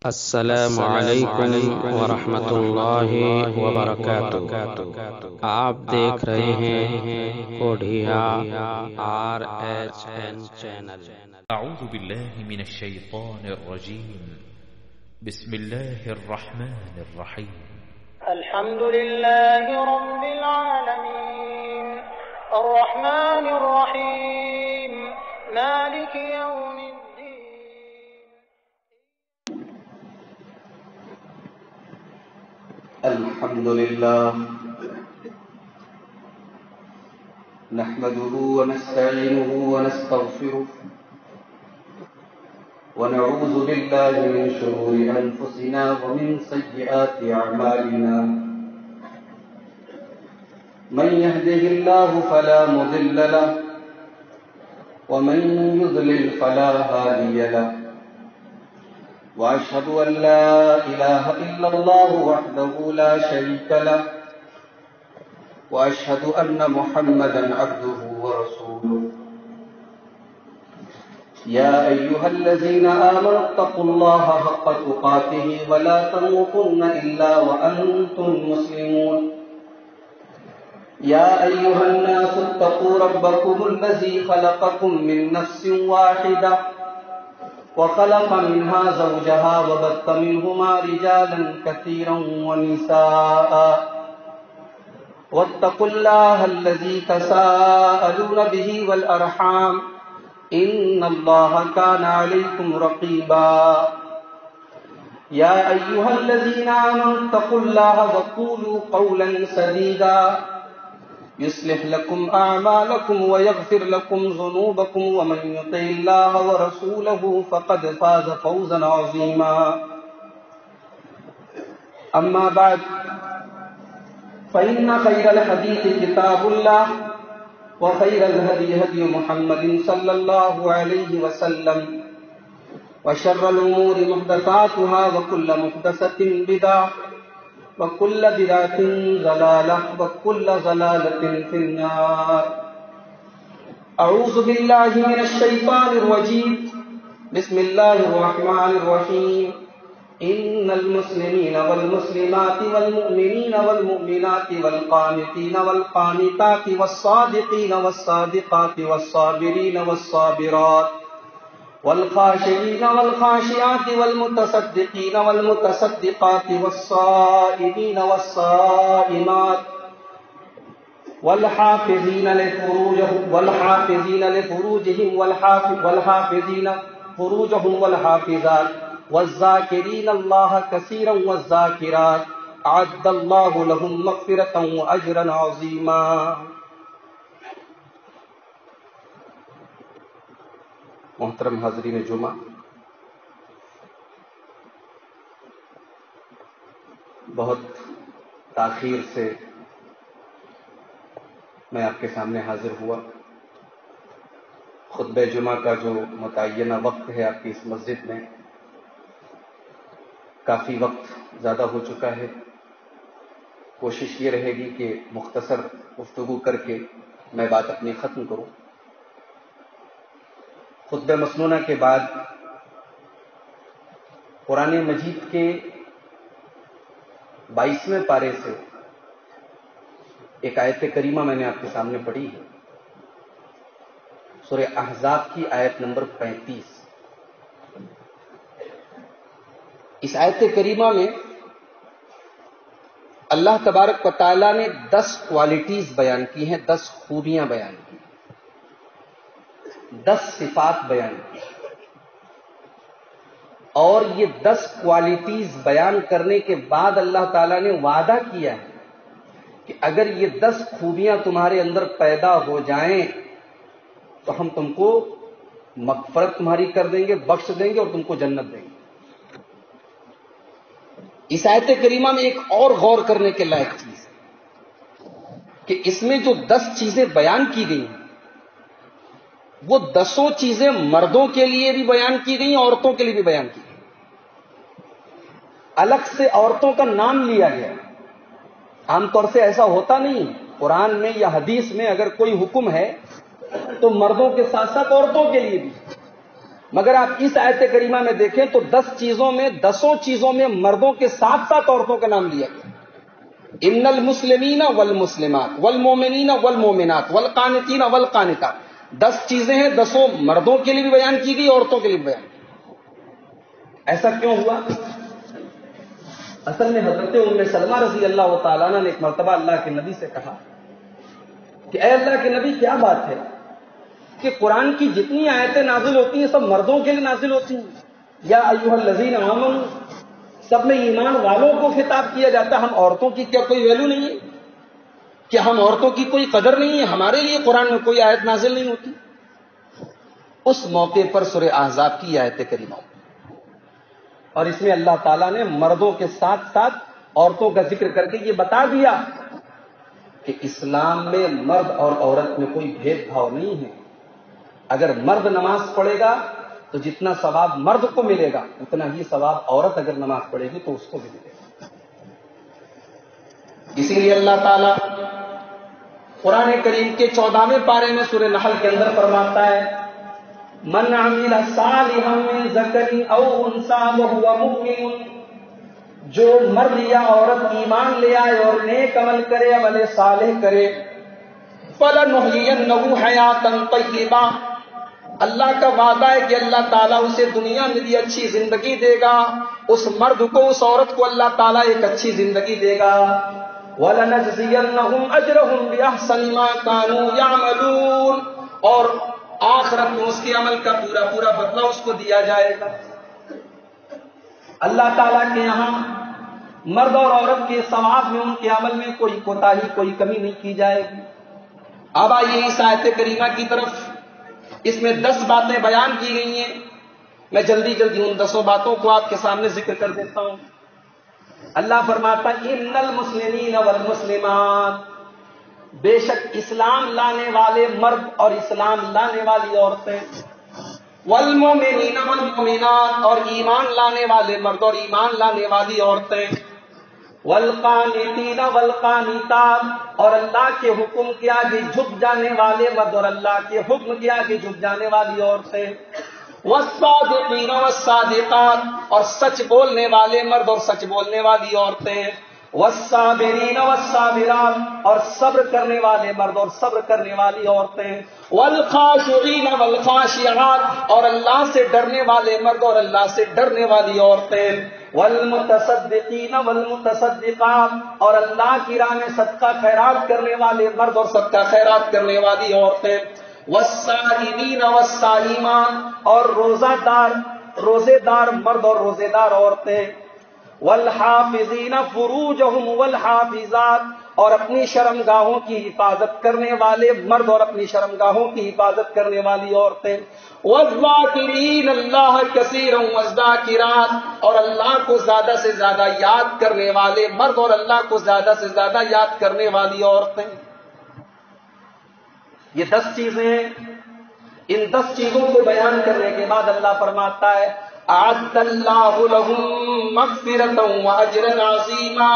السلام علیکم ورحمۃ اللہ وبرکاتہ۔ آپ دیکھ رہے ہیں کوڈھیا RHN چینل۔ اعوذ باللہ من الشیطان الرجیم، بسم اللہ الرحمن الرحیم۔ الحمد للہ رب العالمین الرحمن الرحیم مالک یوم الدین۔ الحمد لله نحمده ونستعينه ونستغفره ونعوذ بالله من شرور أنفسنا ومن سيئات أعمالنا، من يهده الله فلا مضل له ومن يضلل فلا هادي له، وأشهد أن لا إله إلا الله وحده لا شريك له، وأشهد أن محمدا عبده ورسوله. يا أيها الذين آمنوا اتقوا الله حق تقاته ولا تموتن إلا وأنتم مسلمون. يا أيها الناس اتقوا ربكم الذي خلقكم من نفس واحدة وخلق منها زوجها وبث منهما رجالا كثيرا ونساء، واتقوا الله الذي تساءلون به والأرحام إن الله كان عليكم رقيبا. يا أيها الذين آمنوا اتقوا الله وقولوا قولا سديدا يصلح لكم أعمالكم ويغفر لكم ذنوبكم، ومن يطع الله ورسوله فقد فاز فوزا عظيما. أما بعد، فإن خير الحديث كتاب الله، وخير الهدي هدي محمد صلى الله عليه وسلم، وشر الأمور محدثاتها، وكل محدثة بدعة، وكل بدعة ضلالة، وكل ضلالة في النار. أعوذ بالله من الشيطان الرجيم، بسم الله الرحمن الرحيم. إن المسلمين والمسلمات والمؤمنين والمؤمنات والقانتين والقانتات والصادقين والصادقات والصابرين والصابرات والخاشعين والخاشعات والمتصدقين والمتصدقات والصائمين والصائمات والحافظين لفروجهم والحافظين فروجهم والحافظات والذاكرين الله كثيرا والذاكرات أعد الله لهم مغفرة وأجرا عظيما. محترم حاضرین جمعہ، بہت تاخیر سے میں آپ کے سامنے حاضر ہوا. خطبہ جمعہ کا جو متعینہ وقت ہے آپ کی اس مسجد میں، کافی وقت زیادہ ہو چکا ہے. کوشش یہ رہے گی کہ مختصر گفتگو کر کے میں بات اپنی ختم کروں. خطبہ مسنونہ کے بعد قرآن مجید کے 22ویں پارے سے ایک آیت کریمہ میں نے آپ کے سامنے پڑھی ہے، سورہ احزاب کی آیت نمبر 35. اس آیت کریمہ میں اللہ تبارک و تعالیٰ نے 10 کوالٹیز بیان کی ہیں، 10 خوبیاں بیان کی، 10 صفات بیان کی، اور یہ 10 کوالٹیز بیان کرنے کے بعد اللہ تعالیٰ نے وعدہ کیا ہے کہ اگر یہ 10 خوبیاں تمہارے اندر پیدا ہو جائیں تو ہم تم کو مغفرت تمہاری کر دیں گے، بخش دیں گے اور تم کو جنت دیں گے. اس آیت کریمہ میں ایک اور غور کرنے کے لائق چیز ہے کہ اس میں جو 10 چیزیں بیان کی گئی ہیں وہ 10 چیزیں مردوں کے لیے بھی بیان کی گئی، عورتوں کے لیے بھی بیان کی گئی. الگ سے عورتوں کا نام لیا گیا. عام طور سے ایسا ہوتا نہیں. قرآن میں یا حدیث میں اگر کوئی حکم ہے تو مردوں کے ساتھ ساتھ عورتوں کے لیے بھی. مگر آپ اس آیت کریمہ میں دیکھیں تو 10 چیزوں میں 10 چیزوں میں مردوں کے ساتھ ساتھ عورتوں کا نام لیا گیا. ان المسلمین والمسلمات والمومنین والمومنات والقانتین والقانتات. 10 چیزیں ہیں، 10 مردوں کے لیے بھی بیان کی گئی، عورتوں کے لیے بھی بیان کی گئی. ایسا کیوں ہوا؟ اصل میں حضرت ام سلمہ رضی اللہ تعالیٰ عنہ نے ایک مرتبہ اللہ کے نبی سے کہا کہ اے اللہ کے نبی، کیا بات ہے کہ قرآن کی جتنی آیتیں نازل ہوتی ہیں سب مردوں کے لیے نازل ہوتی ہیں؟ یا ایھا الذین آمنوا، سب میں ایمان والوں کو خطاب کیا جاتا ہے، ہم عورتوں کی کیا کوئی ویلو نہیں ہے؟ کیا ہم عورتوں کی کوئی قدر نہیں ہے؟ ہمارے لیے قرآن میں کوئی آیت نازل نہیں ہوتی؟ اس موقع پر سورہ احزاب کی آیت کریمہ، اور اس میں اللہ تعالیٰ نے مردوں کے ساتھ ساتھ عورتوں کا ذکر کر کے یہ بتا دیا کہ اسلام میں مرد اور عورت میں کوئی بھید بھاؤ نہیں ہے. اگر مرد نماز پڑھے گا تو جتنا ثواب مرد کو ملے گا اتنا ہی ثواب عورت اگر نماز پڑھے گی تو اس کو بھی ملے گا. اسی لیے اللہ تعالیٰ قرآن کریم کے 14ویں پارے میں سورہ نحل کے اندر فرماتا ہے من عمل صالحا من ذکر او انثى وهو مؤمن، جو مرد یا عورت ایمان لے آئے اور نیک عمل کرے، عمل صالح کرے، فَلَنُحْيِيَنَّهُ حَيَاةً طَيِّبَةً، اللہ کا وعدہ ہے کہ اللہ تعالیٰ اسے دنیا میں بھی اچھی زندگی دے گا. اس مرد کو، اس عورت کو اللہ تعالیٰ ایک اچھی زندگی دے گا. وَلَنَجْزِيَنَّهُمْ أَجْرَهُمْ بِأَحْسَنِ مَا كَانُوا يَعْمَلُونَ، اور آخرت میں اس کے عمل کا پورا پورا بدلہ اس کو دیا جائے گا. اللہ تعالیٰ کے یہاں مرد اور عورت کے ثواب میں، ان کے عمل میں کوئی کوتاہی، کوئی کمی نہیں کی جائے گی. اب آئیے اس آیت کریمہ کی طرف. اس میں 10 باتیں بیان کی گئی ہیں. میں جلدی جلدی ان 10 باتوں کو آپ کے سامنے ذکر کر دیتا ہوں. اللہ فرماتا ہے ان المسلمین والمسلمات، بے شک اسلام لانے والے مرد اور اسلام لانے والی عورتیں، والمومنین والمومنات، اور ایمان لانے والے مرد اور ایمان لانے والی عورتیں، والقانتین والقانتات، اور اللہ کے حکم کے آگے جھک جانے والے مرد اور اللہ کے حکم کے آگے جھک جانے والی عورتیں، والصادقین والصادقات، اور سچ بولنے والے مرد اور سچ بولنے والی عورتیں، والصابرین والصابرات، اور صبر کرنے والے مرد اور صبر کرنے والی عورتیں، والخاشعین والخاشعات، اور اللہ سے ڈرنے والے مرد اور اللہ سے ڈرنے والی عورتیں، والمتصدقین والمتصدقات، اور اللہ کی راہ میں صدقہ خیرات کرنے والے مرد اور صدقہ خیرات کرنے والی عورتیں، والصائمین والصائمات، اور روزے دار مرد اور روزے دار عورتیں، والحافظین فروجہم والحافظات، اور اپنی شرمگاہوں کی حفاظت کرنے والے مرد اور اپنی شرمگاہوں کی حفاظت کرنے والی عورتیں، والذاکرین اللہ کثیرا والذاکرات، اور اللہ کو زیادہ سے زیادہ یاد کرنے والے مرد اور اللہ کو زیادہ سے زیادہ یاد کرنے والی عورتیں. یہ 10 چیزیں ہیں. ان 10 چیزوں کو بیان کرنے کے بعد اللہ فرماتا ہے اعد اللہ لہم مغفرۃ واجرا عظیما.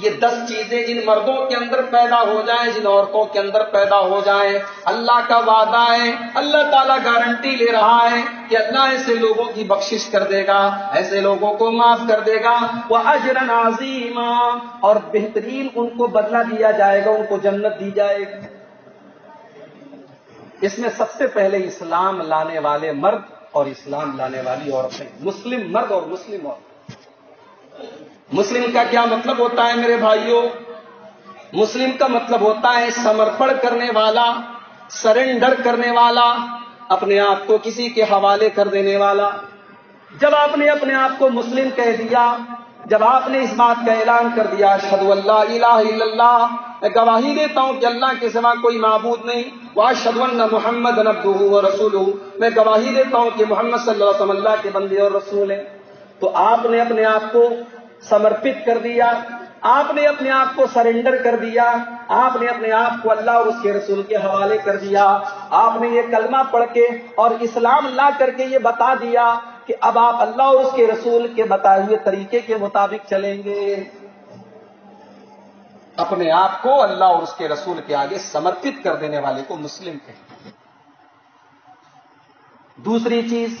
یہ 10 چیزیں جن مردوں کے اندر پیدا ہو جائیں، جن عورتوں کے اندر پیدا ہو جائیں، اللہ کا وعدہ ہے، اللہ تعالیٰ گارنٹی لے رہا ہے کہ اللہ ایسے لوگوں کی بخشش کر دے گا، ایسے لوگوں کو معاف کر دے گا. واجرا عظیما، اور بہترین ان کو بدلہ دیا جائے گا، ان کو جنت دی جائے گی. اس میں سب سے پہلے اسلام لانے والے مرد اور اسلام لانے والی عورتیں، مسلم مرد اور مسلم عورت. مسلم کا کیا مطلب ہوتا ہے میرے بھائیوں؟ مسلم کا مطلب ہوتا ہے سمرپڑ کرنے والا، سرنڈر کرنے والا، اپنے آپ کو کسی کے حوالے کر دینے والا. جب آپ نے اپنے آپ کو مسلم کہہ دیا، جب آپ نے اس بات کا اعلان کر دیا اشہد ان لا الہ الا اللہ، میں گواہی دیتا ہوں کہ اللہ کے سوا کوئی معبود نہیں، واشہد ان محمد عبدہ ورسولہ، میں گواہی دیتا ہوں کہ محمد صلی اللہ علیہ وسلم اللہ کے بندے اور رسول ہیں، تو آپ نے اپنے آپ کو سمرپت کر دیا، آپ نے اپنے آپ کو سرنڈر کر دیا، آپ نے اپنے آپ کو اللہ اور اس کے رسول کے حوالے کر دیا. آپ نے یہ کلمہ پڑھ کے اور اسلام لا کر کے یہ بتا دیا کہ اب آپ اللہ اور اس کے رسول کے بتائے ہوئے طریقے کے مطابق چلیں گے. اپنے آپ کو اللہ اور اس کے رسول کے آگے سمرپت کر دینے والے کو مسلم کہیں. دوسری چیز،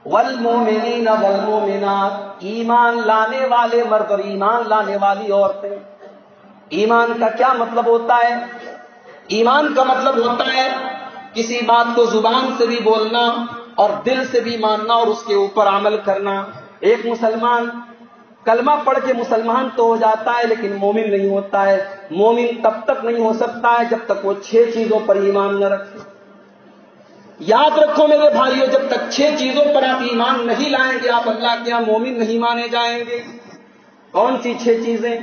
والمؤمنین والمؤمنات، ایمان لانے والے مرد اور ایمان لانے والی عورتیں۔ ایمان کا کیا مطلب ہوتا ہے؟ ایمان کا مطلب ہوتا ہے کسی بات کو زبان سے بھی بولنا اور دل سے بھی ماننا اور اس کے اوپر عمل کرنا۔ ایک مسلمان کلمہ پڑھ کے مسلمان تو ہو جاتا ہے لیکن مومن نہیں ہوتا ہے۔ مومن تب تک نہیں ہو سکتا ہے جب تک وہ 6 چیزوں پر ایمان نہ رکھے۔ یاد رکھو میرے بھائیو، جب تک 6 چیزوں پر آپ ایمان نہیں لائیں گے آپ اللہ کے یہاں مومن نہیں مانے جائیں گے۔ کون سی 6 چیزیں؟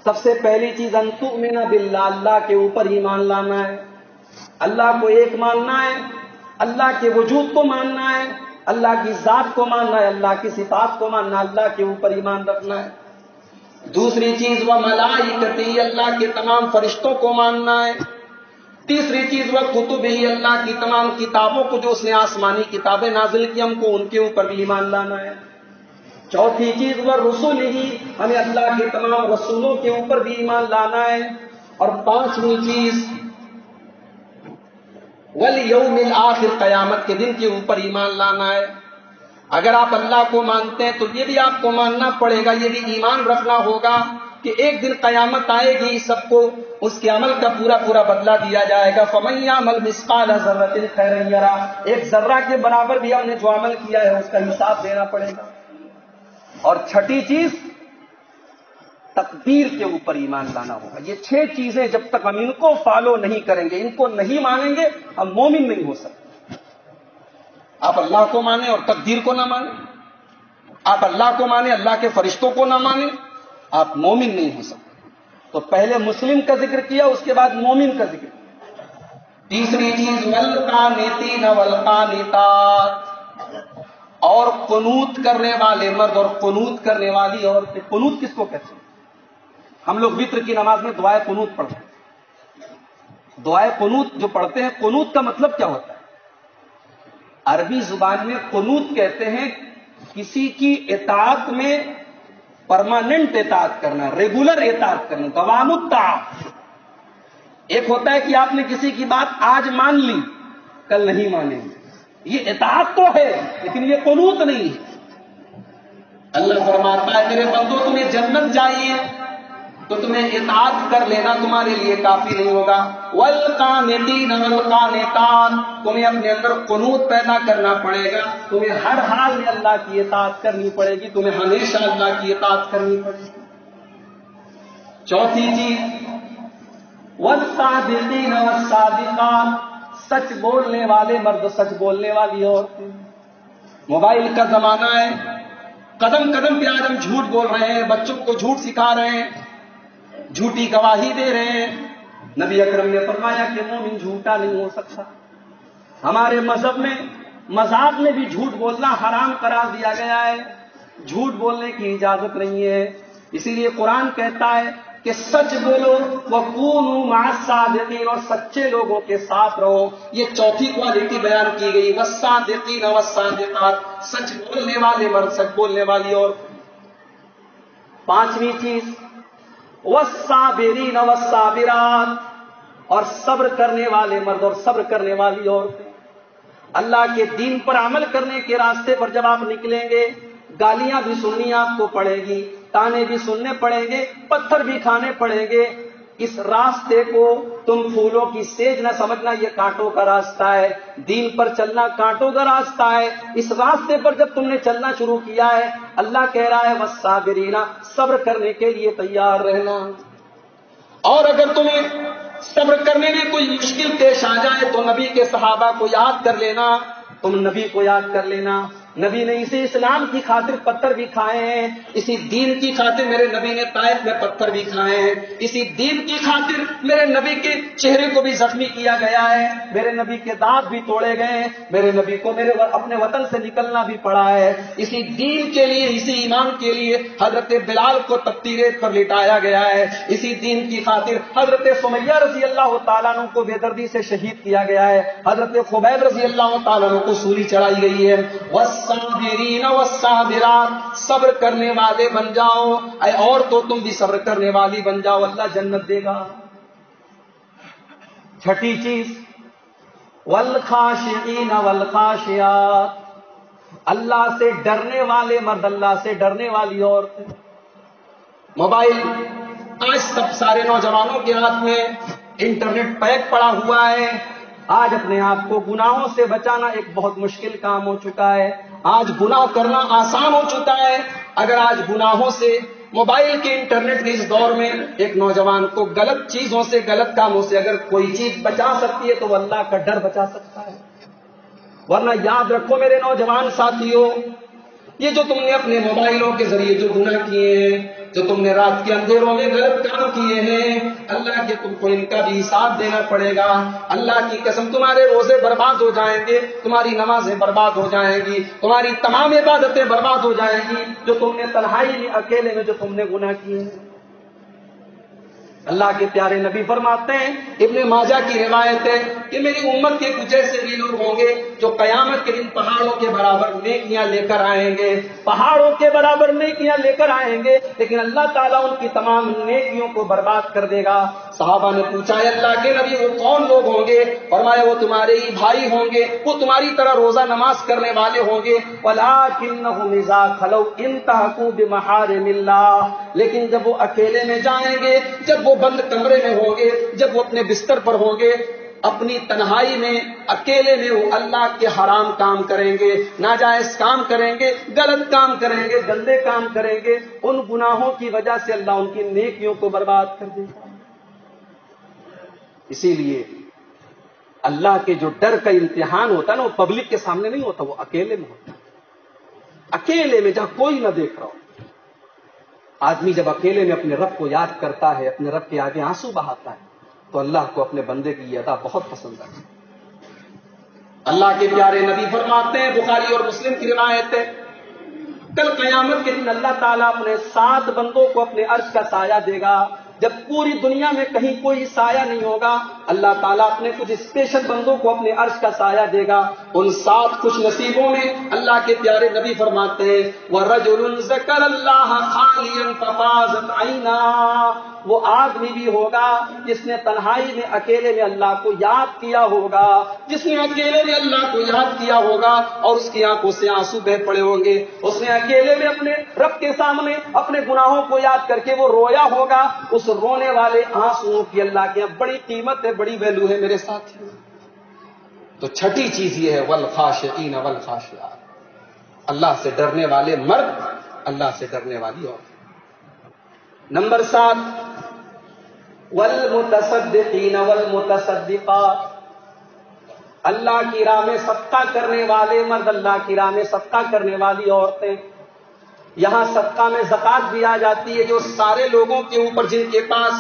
سب سے پہلی چیز ان تؤمن باللہ، اللہ کے اوپر ایمان لانا ہے، اللہ کو ایک ماننا ہے، اللہ کے وجود کو ماننا ہے، اللہ کی ذات کو ماننا ہے، اللہ کی صفات کو ماننا ہے، اللہ کے اوپر ایمان رکھنا ہے۔ دوسری چیز وملائکتہ، اللہ کے تمام فرشتوں کو ماننا ہے۔ تیسری چیز وکتبہ، اللہ کی تمام کتابوں کو جو اس نے آسمانی کتابیں نازل کی ہم کو ان کے اوپر بھی ایمان لانا ہے۔ چوتھی چیز ورسلہ، ہمیں اللہ کے تمام رسولوں کے اوپر بھی ایمان لانا ہے۔ اور 5ویں چیز والیوم الآخر، قیامت کے دن کے اوپر ایمان لانا ہے۔ اگر آپ اللہ کو مانتے ہیں تو یہ بھی آپ کو ماننا پڑے گا، یہ بھی ایمان رکھنا ہوگا کہ ایک دن قیامت آئے گی، سب کو اس کے عمل کا پورا پورا بدلہ دیا جائے گا۔ فَمَن يَعْمَلْ مِثْقَالَ ذَرَّةٍ خَيْرًا يَرَهُ، ایک ذرہ کے برابر بھی ہم نے جو عمل کیا ہے اس کا حساب دینا پڑے گا۔ اور 6ٹھی چیز تقدیر کے اوپر ایمان لانا ہوگا۔ یہ 6 چیزیں جب تک ہم ان کو فالو نہیں کریں گے، ان کو نہیں مانیں گے، ہم مومن نہیں ہو سکتے۔ آپ اللہ کو مانیں اور تقدیر کو نہ مانیں، آپ اللہ کو مانیں اللہ کے فرشتوں کو نہ مانیں، آپ مومن نہیں ہو سکتے۔ تو پہلے مسلم کا ذکر کیا، اس کے بعد مومن کا ذکر کیا۔ تیسری چیز والقانتین والقانتات، اور قنوت کرنے والے مرد اور قنوت کرنے والی عورتیں۔ قنوت کس کو کہتے ہیں؟ ہم لوگ وتر کی نماز میں دعائے قنوت پڑھتے ہیں۔ دعائے قنوت جو پڑھتے ہیں، قنوت کا مطلب کیا ہوتا ہے؟ عربی زبان میں قنوت کہتے ہیں کسی کی اطاعت میں پرماننٹ اطاعت کرنا، ریگولر اطاعت کرنا، دوام الطاعت۔ ایک ہوتا ہے کہ آپ نے کسی کی بات آج مان لی، کل نہیں مانیں گے، یہ اطاعت تو ہے لیکن یہ قنوت نہیں ہے۔ اللہ فرماتا ہے میرے بندو تمہیں جنت چاہیے تو تمہیں اطاعت کر لینا تمہارے لیے کافی نہیں ہوگا۔ والقانتین والقانتات، تمہیں اپنے اندر قنوت پیدا کرنا پڑے گا، تمہیں ہر حال میں اللہ کی اطاعت کرنی پڑے گی، تمہیں ہمیشہ اللہ کی اطاعت کرنی پڑے گی۔ چوتھی چیز والصادقین والصادقات، سچ بولنے والے مرد، سچ بولنے والی عورتیں۔ موبائل کا زمانہ ہے، قدم قدم پہ آج ہم جھوٹ بول رہے ہیں، بچوں کو جھوٹ سکھا رہے ہیں، جھوٹی گواہی دے رہے ہیں۔ نبی اکرم نے فرمایا کہ مومن جھوٹا نہیں ہو سکتا۔ ہمارے مذہب میں، مذاق میں بھی جھوٹ بولنا حرام قرار دیا گیا ہے، جھوٹ بولنے کی اجازت نہیں ہے۔ اسی لیے قرآن کہتا ہے کہ سچ بولو وَكُونُوا مَعَ الصَّادِقِينَ، اور سچے لوگوں کے ساتھ رہو۔ یہ چوتھی کوالٹی بیان کی گئی، وَالصَّادِقِينَ وَالصَّادِقَاتِ، سچ بولنے والے مرد، سچ بولنے والی عورت۔ 5ویں چیز وَالصَّابِرِينَ وَالصَّابِرَاتِ، اور صبر کرنے والے مرد اور صبر کرنے والی عورتیں۔ اللہ کے دین پر عمل کرنے کے راستے پر جب آپ نکلیں گے، گالیاں بھی سننی آپ کو پڑے گی، تانے بھی سننے پڑیں گے، پتھر بھی کھانے پڑیں گے۔ اس راستے کو تم پھولوں کی سیج نہ سمجھنا، یہ کانٹوں کا راستہ ہے۔ دین پر چلنا کانٹوں کا راستہ ہے۔ اس راستے پر جب تم نے چلنا شروع کیا ہے، اللہ کہہ رہا ہے والصابرین، صبر کرنے کے لیے تیار رہنا۔ اور اگر تمہیں صبر کرنے میں کوئی مشکل پیش آ جائے تو نبی کے صحابہ کو یاد کر لینا، تم نبی کو یاد کر لینا۔ نبی نے اسی اسلام کی خاطر پتھر بھی کھائے ہیں، اسی دین کی خاطر میرے نبی نے طائف میں پتھر بھی کھائے ہیں، اسی دین کی خاطر میرے نبی کے چہرے کو بھی زخمی کیا گیا ہے، میرے نبی کے دانت بھی توڑے گئے ہیں، میرے نبی کو میرے اپنے وطن سے نکلنا بھی پڑا ہے۔ اسی دین کے لیے، اسی ایمان کے لیے حضرت بلال کو تپتی ریت پر لٹایا گیا ہے، اسی دین کی خاطر حضرت سمیہ رضی اللہ تعالیٰ عنہ کو بے دردی سے شہید کیا گیا ہے، حضرت خبیب رضی اللہ تعالیٰ عنہ کو سولی چڑھائی گئی ہے۔ والصابرین والصابرات، صبر کرنے والے بن جاؤ، اے اور تو تم بھی صبر کرنے والی بن جاؤ، اللہ جنت دے گا۔ 6ٹھی چیز والخاشعین والخاشعات، اللہ سے ڈرنے والے مرد، اللہ سے ڈرنے والی عورتیں. موبائل آج سب سارے نوجوانوں کے ہاتھ میں انٹرنیٹ پیک پڑا ہوا ہے. آج اپنے آپ کو گناہوں سے بچانا ایک بہت مشکل کام ہو چکا ہے. آج گناہ کرنا آسان ہو چکا ہے. اگر آج گناہوں سے، موبائل کے انٹرنیٹ کے اس دور میں ایک نوجوان کو غلط چیزوں سے، غلط کاموں سے اگر کوئی چیز بچا سکتی ہے تو وہ اللہ کا ڈر بچا سکتا ہے. ورنہ یاد رکھو میرے نوجوان ساتھیوں، یہ جو تم نے اپنے موبائلوں کے ذریعے جو گناہ کیے ہیں، جو تم نے رات کے اندھیروں میں غلط کام کیے ہیں، اللہ کے تم کو ان کا بھی حساب دینا پڑے گا. اللہ کی قسم تمہارے روزے برباد ہو جائیں گے، تمہاری نمازیں برباد ہو جائیں گی، تمہاری تمام عبادتیں برباد ہو جائیں گی جو تم نے تنہائی میں، اکیلے میں جو تم نے گناہ کیے ہیں. اللہ کے پیارے نبی فرماتے ہیں، ابن ماجہ کی روایت ہے کہ میری امت کے کچھ ایسے بھی لوگ ہوں گے جو قیامت کے دن پہاڑوں کے برابر نیکیاں لے کر آئیں گے، پہاڑوں کے برابر نیکیاں لے کر آئیں گے، لیکن اللہ تعالیٰ ان کی تمام نیکیوں کو برباد کر دے گا. صحابہ نے پوچھا ہے اللہ کے نبی وہ کون لوگ ہوں گے؟ فرمایا وہ تمہارے ہی بھائی ہوں گے، وہ تمہاری طرح روزہ نماز کرنے والے ہوں گے. وَلَٰكِنَّهُمْ إِذَا خَلَوْا انتهكوا بِمَحَارِمِ اللَّهِ، لیکن جب وہ اکیلے میں جائیں گے، جب وہ بند کمرے میں ہوں گے، جب وہ اپنے بستر پر ہوں گے، اپنی تنہائی میں اکیلے میں وہ اللہ کے حرام کام کریں گے، ناجائز کام کریں گے، غلط کام کریں گے، گندے کام کریں گے. ان گناہوں کی وجہ سے اللہ ان کی نیکیوں کو برباد کر دے گا. اسی لیے اللہ کے جو ڈر کا امتحان ہوتا ہے نا، وہ پبلک کے سامنے نہیں ہوتا، وہ اکیلے میں ہوتا ہے. اکیلے میں جہاں کوئی نہ دیکھ رہا ہو. آدمی جب اکیلے میں اپنے رب کو یاد کرتا ہے، اپنے رب کے آگے آنسو بہاتا ہے، تو اللہ کو اپنے بندے کی یہ ادا بہت پسند ہے. اللہ کے پیارے نبی فرماتے ہیں، بخاری اور مسلم کی روایت ہے، کل قیامت کے دن اللہ تعالیٰ اپنے 7 بندوں کو اپنے عرش کا سایہ دے گا. جب پوری دنیا میں کہیں کوئی سایہ نہیں ہوگا، اللہ تعالیٰ اپنے کچھ اسپیشل بندوں کو اپنے عرش کا سایہ دے گا. ان 7 خوش نصیبوں میں اللہ کے پیارے نبی فرماتے ہیں، وَرَجُلٌ ذَكَرَ اللَّهَ خَالِيًا فَفَاضَتْ عَيْنَاهُ، وہ آدمی بھی ہوگا جس نے تنہائی میں اکیلے میں اللہ کو یاد کیا ہوگا، جس نے اکیلے میں اللہ کو یاد کیا ہوگا اور اس کی آنکھوں سے آنسو بہ پڑے ہوں گے. اس نے اکیلے میں اپنے رب کے سامنے اپنے گناہوں کو یاد کر کے وہ رویا ہوگا. اس رونے والے آنسوؤں کی اللہ کے یہاں بڑی قیمت ہے، بڑی ویلو ہے میرے ساتھیوں. تو چھٹی چیز یہ ہے والخاشعین والخاشعات، اللہ سے ڈرنے والے مرد، اللہ سے ڈرنے والی عورت. نمبر 7 والمتصدقین والمتصدقات، اللہ کی راہ میں صدقہ کرنے والے مرد، اللہ کی راہ میں صدقہ کرنے والی عورتیں. یہاں صدقہ میں زکوٰۃ بھی آ جاتی ہے، جو سارے لوگوں کے اوپر جن کے پاس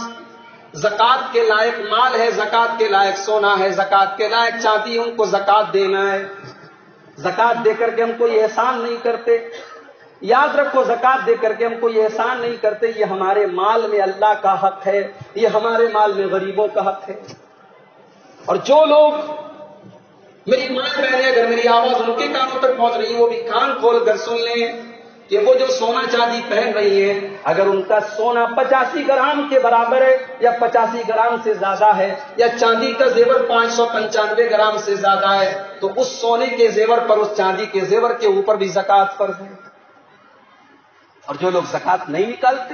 زکوٰۃ کے لائق مال ہے، زکوٰۃ کے لائق سونا ہے، زکوٰۃ کے لائق چاندی، ان کو زکوٰۃ دینا ہے. زکوٰۃ دے کر کے ہم کوئی احسان نہیں کرتے. یاد رکھو، زکوٰۃ دے کر کے ہم کوئی احسان نہیں کرتے. یہ ہمارے مال میں اللہ کا حق ہے، یہ ہمارے مال میں غریبوں کا حق ہے. اور جو لوگ، میری ماں بہنیں اگر میری آواز ان کے کانوں تک پہنچ رہی ہے، وہ بھی کان کھول کر سن لیں کہ وہ جو سونا چاندی پہن رہی ہے، اگر ان کا سونا 85 گرام کے برابر ہے یا 85 گرام سے زیادہ ہے، یا چاندی کا زیور 595 گرام سے زیادہ ہے، تو اس سونے کے زیور پر، اس چاندی کے زیور کے اوپر بھی زکوٰۃ فرض ہے. اور جو لوگ زکوٰۃ نہیں نکالتے،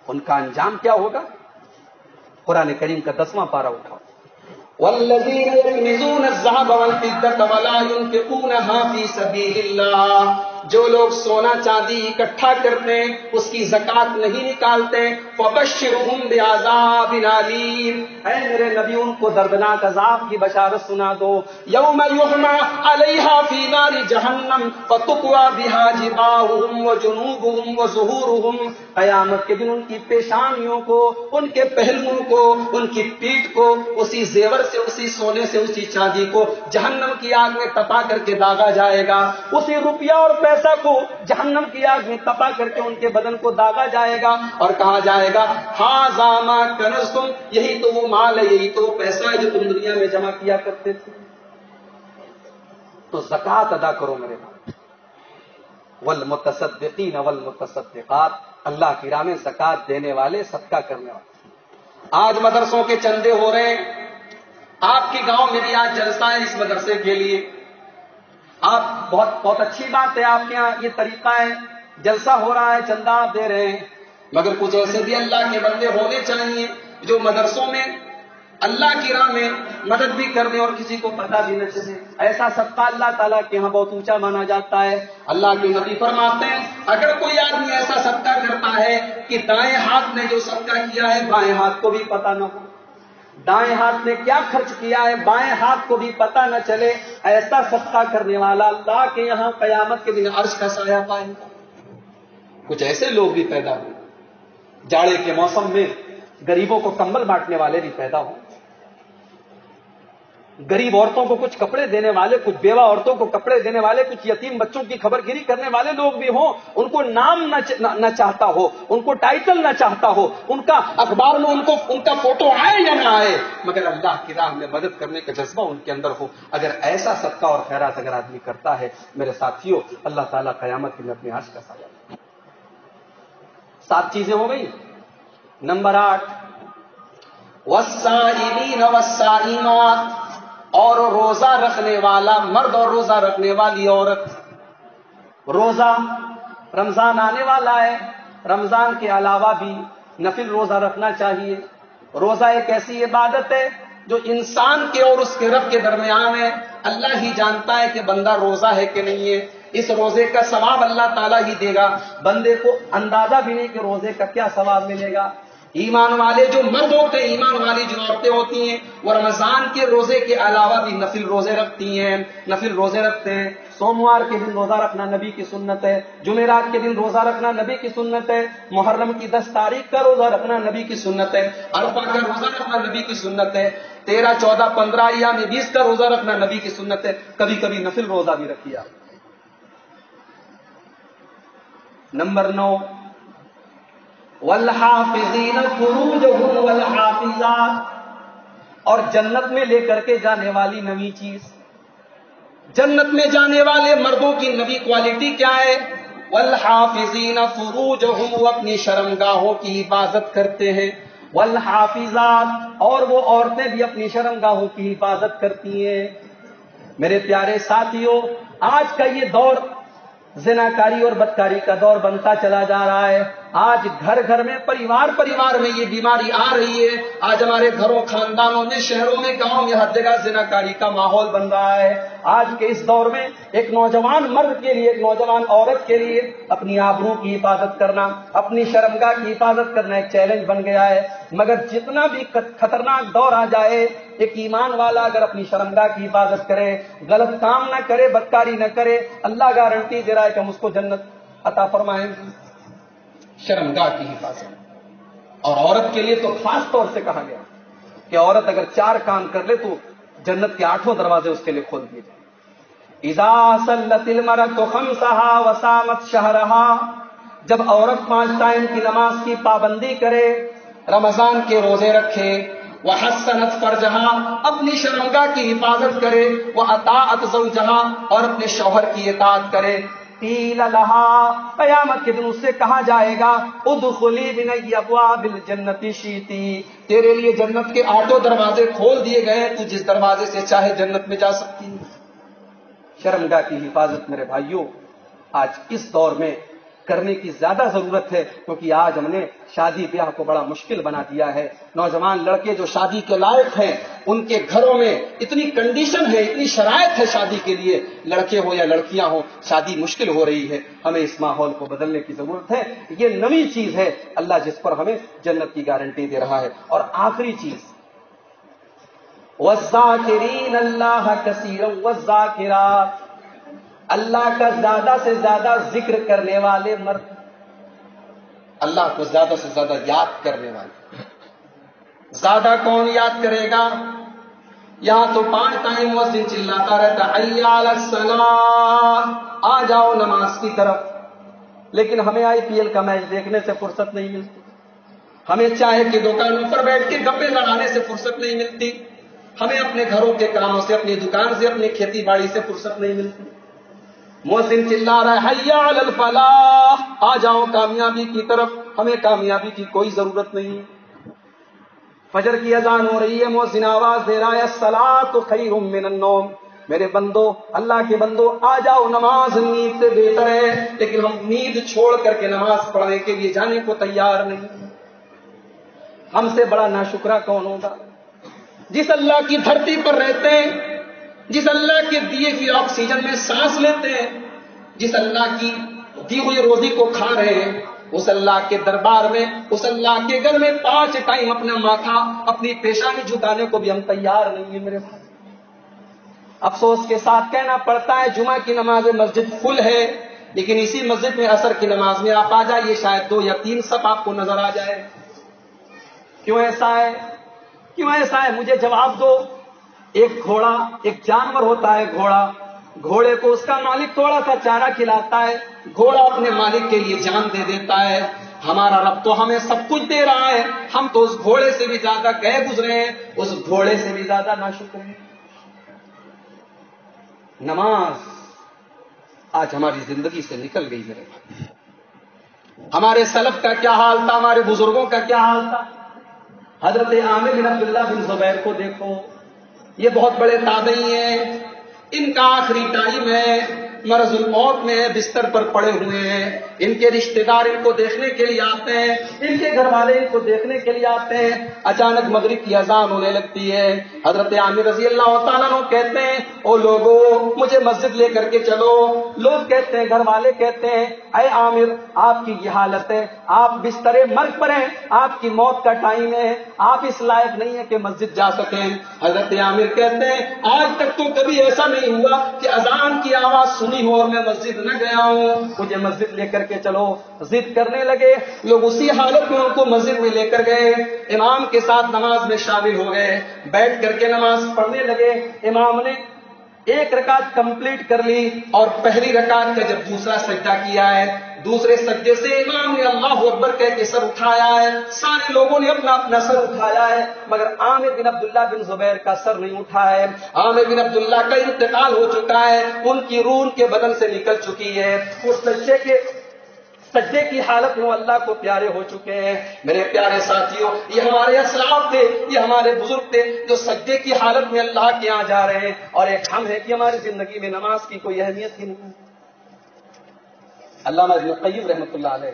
ان کا انجام کیا ہوگا؟ قرآن کریم کا 10واں پارہ اٹھاؤ. والذین یکنزون الذهب والفضة ولا ينفقونها في سبيل الله، جو لوگ سونا چاندی اکٹھا کرتے ہیں، اس کی زکوٰۃ نہیں نکالتے، فبشرهم بعذاب علیم، اے میرے نبی ان کو دردناک عذاب کی بشارت سنا دو. یوم یحمى علیہا فی نار جہنم فتقوی بها جباہهم وجنوبهم وظہورهم، قیامت کے دن ان کی پیشانیوں کو، ان کے پہلوؤں کو، ان کی پیٹھ کو اسی زیور سے، اسی سونے سے، اسی چاندی کو جہنم کی آگ میں تپا کر کے داغا جائے گا. اسی روپیہ اور پیسہ کو جہنم کی آگ میں تپا کر کے ان کے بدن کو داغا جائے گا اور کہا جائے گا ھذا ما کنزتم، یہی تو وہ مال ہے، یہی تو وہ پیسہ ہے جو تم دنیا میں جمع کیا کرتے تھے. تو زکوٰۃ ادا کرو میرے بھائی. والمتصدقین والمتصدقات، اللہ کی راہ میں زکوٰۃ دینے والے، صدقہ کرنے والے. آج مدرسوں کے چندے ہو رہے ہیں. آپ کے گاؤں میں بھی آج جلسہ ہے اس مدرسے کے لیے. آپ بہت اچھی بات ہے، آپ کے یہاں یہ طریقہ ہے، جلسہ ہو رہا ہے، چندہ آپ دے رہے ہیں، مگر کچھ ایسے بھی اللہ کے بندے ہونے چاہیے جو مدرسوں میں اللہ کی راہ میں مدد بھی کر دیں اور کسی کو پتہ بھی نہ چلے. ایسا صدقہ اللہ تعالیٰ کے یہاں بہت اونچا مانا جاتا ہے. اللہ کے نبی فرماتے ہیں اگر کوئی آدمی ایسا صدقہ کرتا ہے کہ دائیں ہاتھ نے جو صدقہ کیا ہے بائیں ہاتھ کو بھی پتہ نہ ہو، دائیں ہاتھ نے کیا خرچ کیا ہے بائیں ہاتھ کو بھی پتہ نہ چلے، ایسا صدقہ کرنے والا اللہ کے یہاں قیامت کے دن عرش کا سایہ پائے گا. کچھ ایسے لوگ بھی پیدا ہوں، جاڑے کے موسم میں غریبوں کو کمبل بانٹنے والے بھی پیدا ہوں، غریب عورتوں کو کچھ کپڑے دینے والے، کچھ بیوہ عورتوں کو کپڑے دینے والے، کچھ یتیم بچوں کی خبر گیری کرنے والے لوگ بھی ہوں. ان کو نام نہ چاہتا ہو، ان کو ٹائٹل نہ چاہتا ہو، ان کا اخبار میں ان کا فوٹو آئے یا نہ آئے، مگر اللہ کی راہ میں مدد کرنے کا جذبہ ان کے اندر ہو. اگر ایسا صدقہ اور خیرات اگر آدمی کرتا ہے میرے ساتھیوں، اللہ تعالیٰ قیامت میں اپنے عرش کا سایہ. 7 چیزیں ہو گئی. نمبر 8 والصائمین والصائمات، اور روزہ رکھنے والا مرد اور روزہ رکھنے والی عورت. روزہ، رمضان آنے والا ہے، رمضان کے علاوہ بھی نفل روزہ رکھنا چاہیے. روزہ ایک ایسی عبادت ہے جو انسان کے اور اس کے رب کے درمیان ہے. اللہ ہی جانتا ہے کہ بندہ روزہ ہے کہ نہیں ہے. اس روزے کا ثواب اللہ تعالیٰ ہی دے گا، بندے کو اندازہ بھی نہیں کہ روزے کا کیا ثواب ملے گا. ایمان والے جو مرد ہوتے ہیں، ایمان والی جو عورتیں ہوتی ہیں، وہ رمضان کے روزے کے علاوہ بھی نفل روزے رکھتی ہیں، نفل روزے رکھتے ہیں. سوموار کے دن روزہ رکھنا نبی کی سنت ہے، جمعرات کے دن روزہ رکھنا نبی کی سنت ہے، محرم کی 10 تاریخ کا روزہ رکھنا نبی کی سنت ہے، عرفہ کا روزہ رکھنا نبی کی سنت ہے، 13، 14، 15 ایام 20 کا روزہ رکھنا نبی کی سنت ہے. کبھی کبھی نفل روزہ بھی رکھیا. نمبر 9 والحافظین فروجہم والحافظات، اور جنت میں لے کر کے جانے والی نویں چیز. جنت میں جانے والے مردوں کی نویں کوالٹی کیا ہے؟ والحافظین فروجہم، وہ اپنی شرمگاہوں کی حفاظت کرتے ہیں. والحافظات، اور وہ عورتیں بھی اپنی شرمگاہوں کی حفاظت کرتی ہیں. میرے پیارے ساتھیوں، آج کا یہ دور زناکاری اور بدکاری کا دور بنتا چلا جا رہا ہے. آج گھر گھر میں، پریوار میں یہ بیماری آ رہی ہے. آج ہمارے گھروں، خاندانوں میں، شہروں میں، گاؤں میں ہر جگہ زناکاری کا ماحول بن رہا ہے. آج کے اس دور میں ایک نوجوان مرد کے لیے، ایک نوجوان عورت کے لیے اپنی آبرو کی حفاظت کرنا، اپنی شرمگاہ کی حفاظت کرنا ایک چیلنج بن گیا ہے. مگر جتنا بھی خطرناک دور آ جائے، ایک ایمان والا اگر اپنی شرمگاہ کی حفاظت کرے، غلط کام نہ کرے، بدکاری نہ کرے، اللہ گارنٹی دے رہا ہے کہ ہم اس کو جنت عطا فرمائیں گے. شرمگاہ کی حفاظت. اور عورت کے لیے تو خاص طور سے کہا گیا کہ عورت اگر 4 کام کر لے تو جنت کے 8 دروازے اس کے لیے کھول دیے جائیں. اذا صلت المرأة خمسها وصامت شهرها، جب عورت 5 ٹائم کی نماز کی پابندی کرے، رمضان کے روزے رکھے، وحسنت فرجها، اپنی شرمگاہ کی حفاظت کرے، واطاعت زوجها، اور اپنے شوہر کی اطاعت کرے، قیل لها، قیامت کے دن اس سے کہا جائے گا ادخلی من ابواب الجنت شئتی، تیرے لیے جنت کے 8 دروازے کھول دیے گئے، تو جس دروازے سے چاہے جنت میں جا سکتی. شرمگاہ کی حفاظت میرے بھائیوں آج اس دور میں کرنے کی زیادہ ضرورت ہے، کیونکہ آج ہم نے شادی بیاہ کو بڑا مشکل بنا دیا ہے. نوجوان لڑکے جو شادی کے لائق ہیں، ان کے گھروں میں اتنی کنڈیشن ہے، اتنی شرائط ہے شادی کے لیے، لڑکے ہو یا لڑکیاں ہوں، شادی مشکل ہو رہی ہے. ہمیں اس ماحول کو بدلنے کی ضرورت ہے. یہ نئی چیز ہے اللہ جس پر ہمیں جنت کی گارنٹی دے رہا ہے. اور آخری چیز والذاکرین اللہ کثیرا والذاکرات، اللہ کا زیادہ سے زیادہ ذکر کرنے والے مرد، اللہ کو زیادہ سے زیادہ یاد کرنے والے. زیادہ کون یاد کرے گا؟ یہاں تو 5 ٹائم مؤذن چلاتا رہتا حی علی الصلاۃ، آ جاؤ نماز کی طرف، لیکن ہمیں IPL کا میچ دیکھنے سے فرصت نہیں ملتی، ہمیں چائے کی دکانوں پر بیٹھ کے گپے لڑانے سے فرصت نہیں ملتی، ہمیں اپنے گھروں کے کاموں سے، اپنی دکان سے، اپنی کھیتی باڑی سے فرصت نہیں ملتی. مؤذن چلا رہا ہے حی علی الفلاح، آ جاؤ کامیابی کی طرف، ہمیں کامیابی کی کوئی ضرورت نہیں. فجر کی اذان ہو رہی ہے، مؤذن آواز دے رہا ہے الصلاۃ خیر من النوم، میرے بندو، اللہ کے بندو، آ جاؤ، نماز نیند سے بہتر ہے، لیکن ہم نیند چھوڑ کر کے نماز پڑھنے کے لیے جانے کو تیار نہیں۔ ہم سے بڑا ناشکرا کون ہوگا؟ جس اللہ کی دھرتی پر رہتے ہیں، جس اللہ کے دیے ہوئے آکسیجن میں سانس لیتے ہیں، جس اللہ کی دی ہوئی روزی کو کھا رہے ہیں، اس اللہ کے دربار میں، اس اللہ کے گھر میں 5 ٹائم اپنا ماتھا، اپنی پیشانی جھکانے کو بھی ہم تیار نہیں ہیں میرے بھائی۔ افسوس کے ساتھ کہنا پڑتا ہے جمعہ کی نماز مسجد فل ہے، لیکن اسی مسجد میں عصر کی نماز میں آپ آ جائیے، شاید 2 یا 3 صف آپ کو نظر آ جائے۔ کیوں ایسا ہے؟ کیوں ایسا ہے؟ مجھے جواب دو۔ ایک گھوڑا، ایک جانور ہوتا ہے گھوڑا، گھوڑے کو اس کا مالک تھوڑا سا چارہ کھلاتا ہے، گھوڑا اپنے مالک کے لیے جان دے دیتا ہے۔ ہمارا رب تو ہمیں سب کچھ دے رہا ہے، ہم تو اس گھوڑے سے بھی زیادہ گئے گزرے ہیں، اس گھوڑے سے بھی زیادہ ناشکر ہیں۔ نماز آج ہماری زندگی سے نکل گئی میرے بھائی۔ ہمارے سلف کا کیا حال تھا، ہمارے بزرگوں کا کیا حال تھا۔ حضرت عامر بن عبداللہ بن زبیر کو دیکھو، یہ بہت بڑے تابعی ہیں، ان کا آخری ٹائم ہے، مرض الموت میں ہے، بستر پر پڑے ہوئے ہیں، ان کے رشتہ دار ان کو دیکھنے کے لیے آتے ہیں، ان کے گھر والے ان کو دیکھنے کے لیے آتے ہیں۔ اچانک مغرب کی اذان ہونے لگتی ہے، حضرت عامر رضی اللہ تعالیٰ عنہ کہتے ہیں او لوگوں مجھے مسجد لے کر کے چلو۔ لوگ کہتے ہیں، گھر والے کہتے ہیں اے عامر آپ کی یہ حالت ہے، آپ بستر مرگ پر ہیں، آپ کی موت کا ٹائم ہے، آپ اس لائق نہیں ہے کہ مسجد جا سکیں۔ حضرت عامر کہتے ہیں آج تک تو کبھی ایسا نہیں ہوا کہ اذان کی آواز سنی ہو اور میں مسجد نہ گیا ہوں، مجھے مسجد لے کر کے چلو۔ ضد کرنے لگے لوگ، اسی حالت میں ان کو مسجد میں لے کر گئے، امام کے ساتھ نماز میں شامل ہو گئے، بیٹھ کر کے نماز پڑھنے لگے۔ امام نے 1 رکعت کمپلیٹ کر لی، اور پہلی رکعت کا جب دوسرا سجدہ کیا ہے، دوسرے سجدے سے امام نے اللہ اکبر کہہ کے سر اٹھایا ہے، سارے لوگوں نے اپنا اپنا سر اٹھایا ہے، مگر عامر بن عبداللہ بن زبیر کا سر نہیں اٹھا ہے۔ عامر بن عبداللہ کا انتقال ہو چکا ہے، ان کی روح ان کے بدن سے نکل چکی ہے، اس سجدے کی حالت میں اللہ کو پیارے ہو چکے ہیں۔ میرے پیارے ساتھیوں، یہ ہمارے اسلاف تھے، یہ ہمارے بزرگ تھے جو سجدے کی حالت میں اللہ کے یہاں جا رہے ہیں، اور ایک ہم ہے کہ ہماری زندگی میں نماز کی کوئی اہمیت ہی نہیں۔ علامہ ابن قیم رحمۃ اللہ علیہ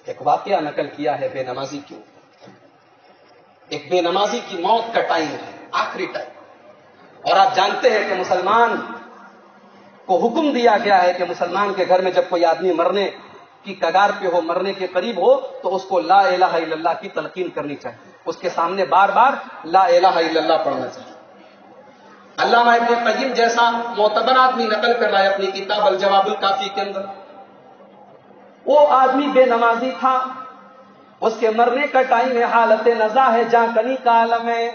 ایک واقعہ نقل کیا ہے بے نمازی کیوں۔ ایک بے نمازی کی موت کا ٹائم ہے، آخری ٹائم، اور آپ جانتے ہیں کہ مسلمان کو حکم دیا گیا ہے کہ مسلمان کے گھر میں جب کوئی آدمی مرنے کی کگار پہ ہو، مرنے کے قریب ہو، تو اس کو لا الہ الا اللہ کی تلقین کرنی چاہیے، اس کے سامنے بار بار لا الہ الا اللہ پڑھنا چاہیے۔ علامہ ابن قیم جیسا معتبر آدمی نقل کر رہا ہے اپنی کتاب الجواب الکافی کے اندر، وہ آدمی بے نمازی تھا، اس کے مرنے کا ٹائم ہے، حالت نزا ہے، جاں کنی کا عالم ہے،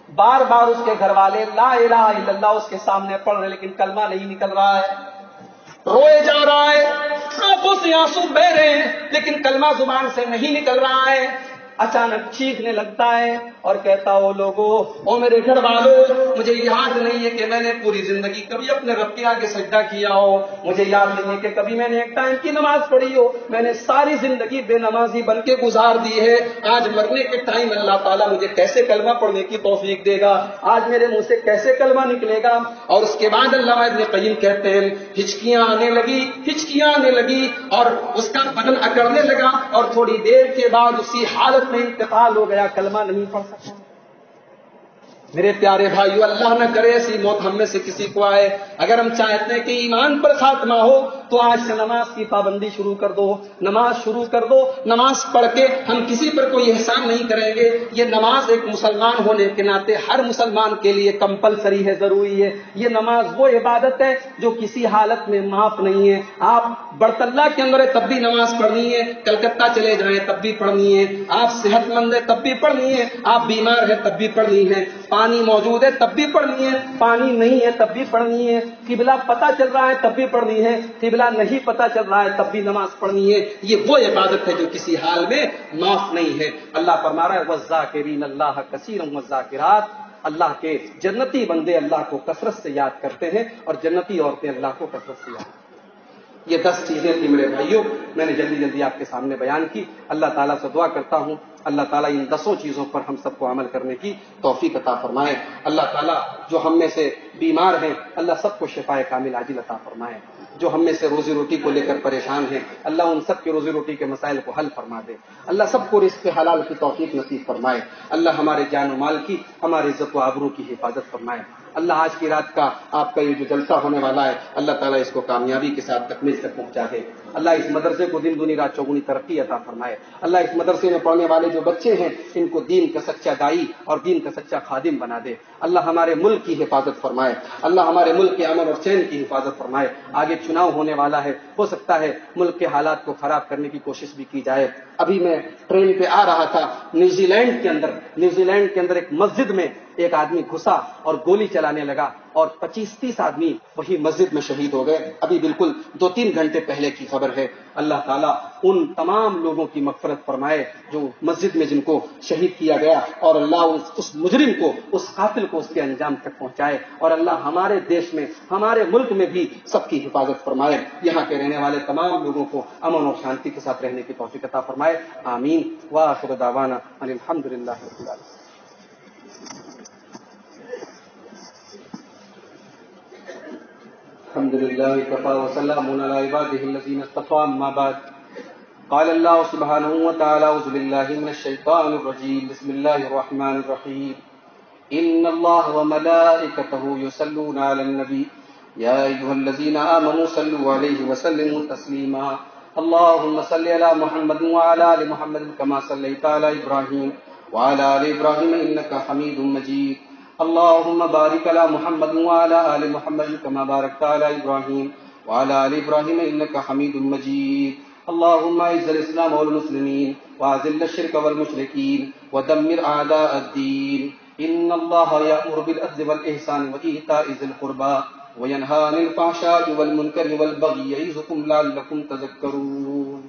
بار بار اس کے گھر والے لا الہ الا اللہ اس کے سامنے پڑھ رہے، لیکن کلمہ نہیں نکل رہا ہے، روئے جا رہا ہے، آنکھوں سے آنسو بہ رہے ہیں، لیکن کلمہ زبان سے نہیں نکل رہا ہے۔ اچانک چیخنے لگتا ہے اور کہتا او لوگو، او میرے گھر والوں، مجھے یاد نہیں ہے کہ میں نے پوری زندگی کبھی اپنے رب کے آگے سجدہ کیا ہو، مجھے یاد نہیں ہے کہ کبھی میں نے ایک ٹائم کی نماز پڑھی ہو، میں نے ساری زندگی بے نمازی بن کے گزار دی ہے، آج مرنے کے ٹائم اللہ تعالیٰ مجھے کیسے کلمہ پڑھنے کی توفیق دے گا، آج میرے منہ سے کیسے کلمہ نکلے گا۔ اور اس کے بعد علامہ ابن قیم کہتے ہیں ہچکیاں آنے لگی اور اس کا بدن اکڑنے لگا، اور تھوڑی دیر کے بعد اسی حالت میں انتقال ہو گیا، کلمہ نہیں پڑھ سکا۔ میرے پیارے بھائیو، اللہ نہ کرے ایسی موت ہم میں سے کسی کو آئے۔ اگر ہم چاہتے ہیں کہ ایمان پر خاتمہ ہو تو آج سے نماز کی پابندی شروع کر دو، نماز شروع کر دو۔ نماز پڑھ کے ہم کسی پر کوئی احسان نہیں کریں گے، یہ نماز ایک مسلمان ہونے کے ناطے ہر مسلمان کے لیے کمپلسری ہے، ضروری ہے۔ یہ نماز وہ عبادت ہے جو کسی حالت میں معاف نہیں ہے۔ آپ برطلہ کے اندر ہے تب بھی نماز پڑھنی ہے، کلکتہ چلے جائیں تب بھی پڑھنی ہے، آپ صحت مند ہے تب بھی پڑھنی ہے، آپ بیمار ہیں تب بھی پڑھنی ہے، پانی موجود ہے تب بھی پڑھنی ہے، پانی نہیں ہے تب بھی پڑھنی ہے، قبلہ پتہ چل رہا ہے تب بھی پڑھنی ہے، قبلہ نہیں پتہ چل رہا ہے تب بھی نماز پڑھنی ہے۔ یہ وہ عبادت ہے جو کسی حال میں معاف نہیں ہے۔ اللہ فرما رہا ہے وَالذَّاكِرِينَ اللَّهَ كَثِيرًا وَالذَّاكِرَاتِ، اللہ کے جنتی بندے اللہ کو کثرت سے یاد کرتے ہیں، اور جنتی عورتیں اللہ کو کثرت سے یاد کرتے ہیں۔ یہ 10 چیزیں تھیں میرے بھائیوں، میں نے جلدی آپ کے سامنے بیان کی۔ اللہ تعالیٰ سے دعا کرتا ہوں اللہ تعالیٰ ان 10 چیزوں پر ہم سب کو عمل کرنے کی توفیق عطا فرمائے. اللہ تعالیٰ جو ہم میں سے بیمار ہیں اللہ سب کو شفائے کامل عاجل عطا فرمائے. جو ہم میں سے روزی روٹی کو لے کر پریشان ہیں اللہ ان سب کے روزی روٹی کے مسائل کو حل فرما دے. اللہ سب کو رزق حلال کی توفیق نصیب فرمائے. اللہ ہمارے جان و مال کی ہماری عزت و آبرو کی حفاظت فرمائے. اللہ آج کی رات کا آپ کا یہ جو جلسہ ہونے والا ہے اللہ تعالیٰ اس کو کامیابی کے ساتھ تکمیل تک پہنچا دے. اللہ اس مدرسے کو دن دنی رات چوگنی ترقی عطا فرمائے. اللہ اس مدرسے میں پڑھنے والے جو بچے ہیں ان کو دین کا سچا دائی اور دین کا سچا خادم بنا دے. اللہ ہمارے ملک کی حفاظت فرمائے. اللہ ہمارے ملک کے امن اور چین کی حفاظت فرمائے. آگے چناؤ ہونے والا ہے, ہو سکتا ہے ملک کے حالات کو خراب کرنے کی کوشش بھی کی جائے. ابھی میں ٹرین پہ آ رہا تھا, نیوزی لینڈ کے اندر ایک مسجد میں ایک آدمی گھسا اور گولی چلانے لگا اور 25-30 آدمی وہی مسجد میں شہید ہو گئے. ابھی بالکل 2-3 گھنٹے پہلے کی خبر ہے. اللہ تعالیٰ ان تمام لوگوں کی مغفرت فرمائے جو مسجد میں جن کو شہید کیا گیا, اور اللہ اس مجرم کو, اس قاتل کو اس کے انجام تک پہنچائے. اور اللہ ہمارے دیش میں, ہمارے ملک میں بھی سب کی حفاظت فرمائے. یہاں کے رہنے والے تمام لوگوں کو امن اور شانتی کے ساتھ رہنے کی توفیق عطا فرمائے. آمین. وآخر دعوانا ان الحمدللہ رب العالمین. الحمد لله وكفى وسلام على عباده الذين اصطفى. أما بعد قال الله سبحانه وتعالى أعوذ بالله من الشيطان الرجيم بسم الله الرحمن الرحيم إن الله وملائكته يصلون على النبي يا أيها الذين آمنوا صلوا عليه وسلموا تسليما. اللهم صل على محمد وعلى آل محمد كما صليت على إبراهيم وعلى آل إبراهيم إنك حميد مجيد. اللهم بارك على محمد وعلى آل محمد كما باركت على إبراهيم وعلى آل إبراهيم إنك حميد مجيد. اللهم أعز الإسلام والمسلمين وأذل الشرك والمشركين ودمر أعداء الدين. إن الله يأمر بالعدل والإحسان وإيتاء ذي القربى وينهى عن الفحشاء والمنكر والبغي يعظكم لعلكم تذكرون.